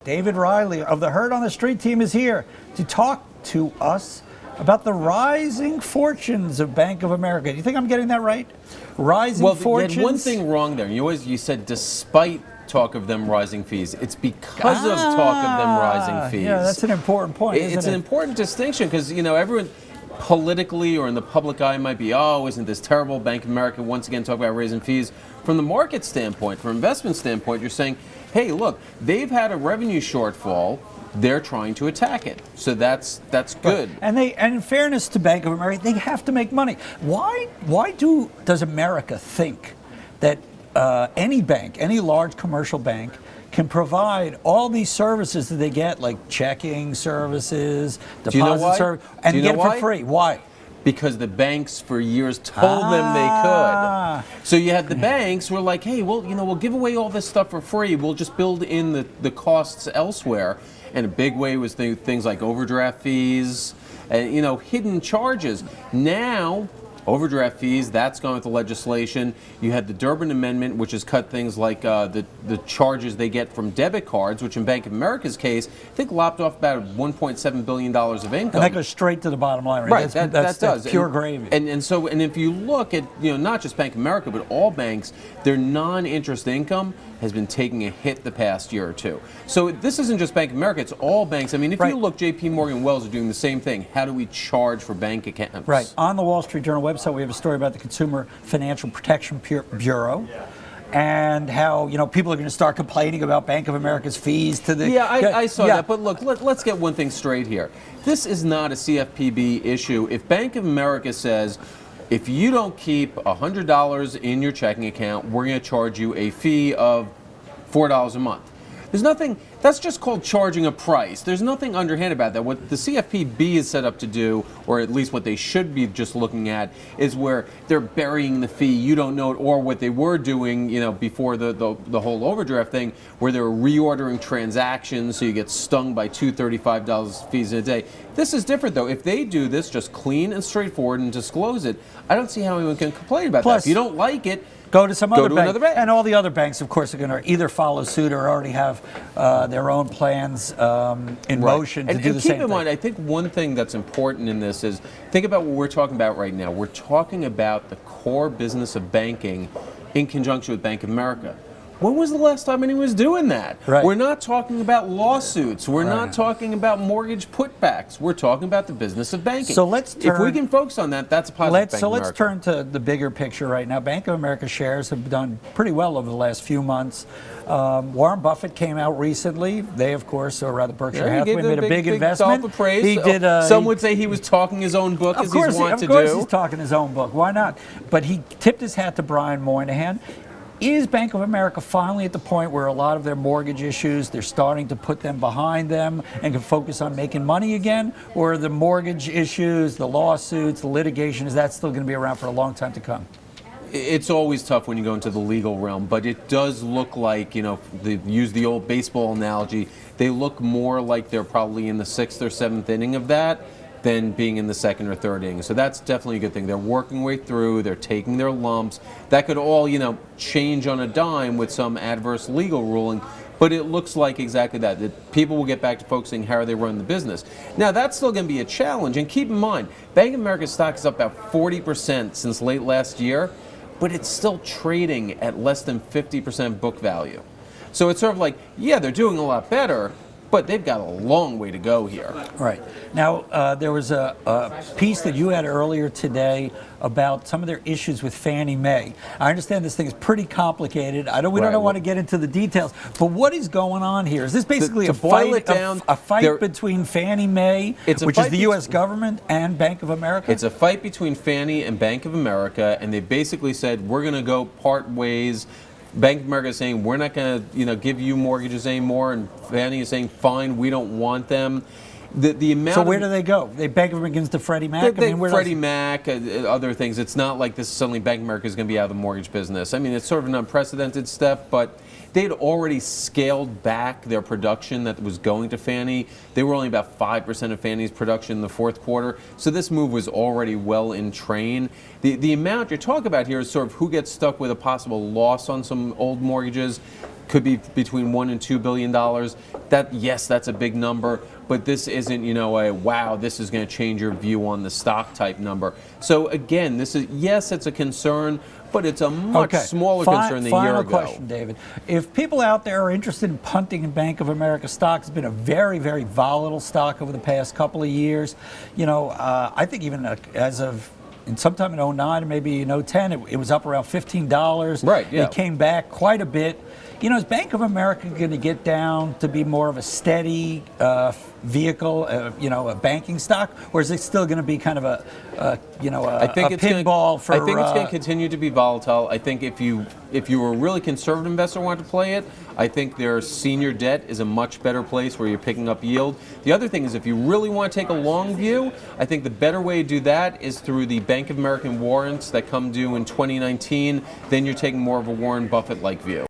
David Reilly of the Herd on the Street team is here to talk to us about the rising fortunes of Bank of America. Do you think I'm getting that right? Rising fortunes? You had one thing wrong there. You said despite talk of them rising fees. It's because of talk of them rising fees. Yeah, that's an important point, It's an important distinction because, everyone politically or in the public eye might be, isn't this terrible? Bank of America once again talk about raising fees. From the market standpoint, from investment standpoint, you're saying, hey, look, they've had a revenue shortfall. They're trying to attack it, so that's good. Right. And in fairness to Bank of America, they have to make money. Why does America think that any bank, any large commercial bank, can provide all these services that they get, like checking services, deposit service, and get it for free? Why? Because the banks for years told them they could. So you had the banks who were like, hey, we'll give away all this stuff for free. We'll just build in the costs elsewhere. And a big way was things like overdraft fees and, hidden charges. Now, overdraft fees, that's gone with the legislation. You had the Durbin Amendment, which has cut things like the charges they get from debit cards, which in Bank of America's case, I think lopped off about $1.7 billion of income. And that goes straight to the bottom line, right? Right, that does. That's pure gravy. And if you look at, not just Bank of America, but all banks, their non-interest income has been taking a hit the past year or two. So this isn't just Bank of America, it's all banks. I mean, if you look, JP Morgan Wells are doing the same thing. How do we charge for bank accounts? Right. On the Wall Street Journal website, we have a story about the Consumer Financial Protection Bureau. And how people are going to start complaining about Bank of America's fees to the I saw that. But look, let's get one thing straight here. This is not a CFPB issue. If Bank of America says, if you don't keep $100 in your checking account, we're going to charge you a fee of $4 a month. There's nothing, that's just called charging a price. There's nothing underhand about that. What the CFPB is set up to do, or at least what they should be just looking at, is where they're burying the fee, you don't know it, or what they were doing, before the whole overdraft thing, where they were reordering transactions so you get stung by $235 fees in a day. This is different, though. If they do this just clean and straightforward and disclose it, I don't see how anyone can complain about that. If you don't like it, go to some other bank. Another bank. And all the other banks, of course, are going to either follow suit or already have their own plans in motion to do the same thing. And keep in mind, I think one thing that's important in this is, think about what we're talking about right now. We're talking about the core business of banking in conjunction with Bank of America. When was the last time anyone was doing that? Right. We're not talking about lawsuits. We're not talking about mortgage putbacks. We're talking about the business of banking. So let's turn, if we can focus on that, that's a positive. Let's turn to the bigger picture right now. Bank of America shares have done pretty well over the last few months. Warren Buffett came out recently. They, of course, or rather Berkshire Hathaway, made a big investment. Of praise. He did. Some would say he was talking his own book, as he's wont to do. Of course, he's talking his own book. Why not? But he tipped his hat to Brian Moynihan. Is Bank of America finally at the point where a lot of their mortgage issues, they're starting to put them behind them and can focus on making money again? Or are the mortgage issues, the lawsuits, the litigation, is that still going to be around for a long time to come? It's always tough when you go into the legal realm, but it does look like, they use the old baseball analogy, they look more like they're probably in the 6th or 7th inning of that than being in the 2nd or 3rd inning. So that's definitely a good thing. They're working way through, they're taking their lumps. That could all, change on a dime with some adverse legal ruling, but it looks like exactly that people will get back to focusing how they run the business. Now, that's still going to be a challenge, and keep in mind, Bank of America's stock is up about 40% since late last year, but it's still trading at less than 50% book value. So it's sort of like, they're doing a lot better, but they've got a long way to go here. Right. Now, there was a piece that you had earlier today about some of their issues with Fannie Mae. I understand this thing is pretty complicated. We don't want to get into the details, but what is going on here? Is this basically a fight between Fannie Mae, which is the U.S. government, and Bank of America? It's a fight between Fannie and Bank of America, and they basically said, we're going to go part ways. Bank of America is saying, we're not going to give you mortgages anymore, and Fannie is saying, fine, we don't want them. The amount. So where do they go? They Bank of America to Freddie Mac? Freddie Mac, other things. It's not like this suddenly Bank of America is going to be out of the mortgage business. I mean, it's sort of an unprecedented step, but they had already scaled back their production that was going to Fannie. They were only about 5% of Fannie's production in the 4th quarter, so this move was already well in train. The amount you're talking about here is sort of who gets stuck with a possible loss on some old mortgages. could be between $1 and $2 billion. Yes, that's a big number, but this isn't, a wow, this is going to change your view on the stock type number. So again, yes, it's a concern, but it's a much smaller concern than a year ago. Final question, David. If people out there are interested in punting in Bank of America stock, it's been a very, very volatile stock over the past couple of years. I think even as of sometime in 09 or maybe in 010, it was up around $15. Right, yeah. It came back quite a bit. Is Bank of America going to get down to be more of a steady vehicle, a banking stock, or is it still going to be kind of a pinball for? I think it's going to continue to be volatile. I think if you were a really conservative investor and wanted to play it, I think their senior debt is a much better place where you're picking up yield. The other thing is if you really want to take a long view, I think the better way to do that is through the Bank of America warrants that come due in 2019. Then you're taking more of a Warren Buffett-like view.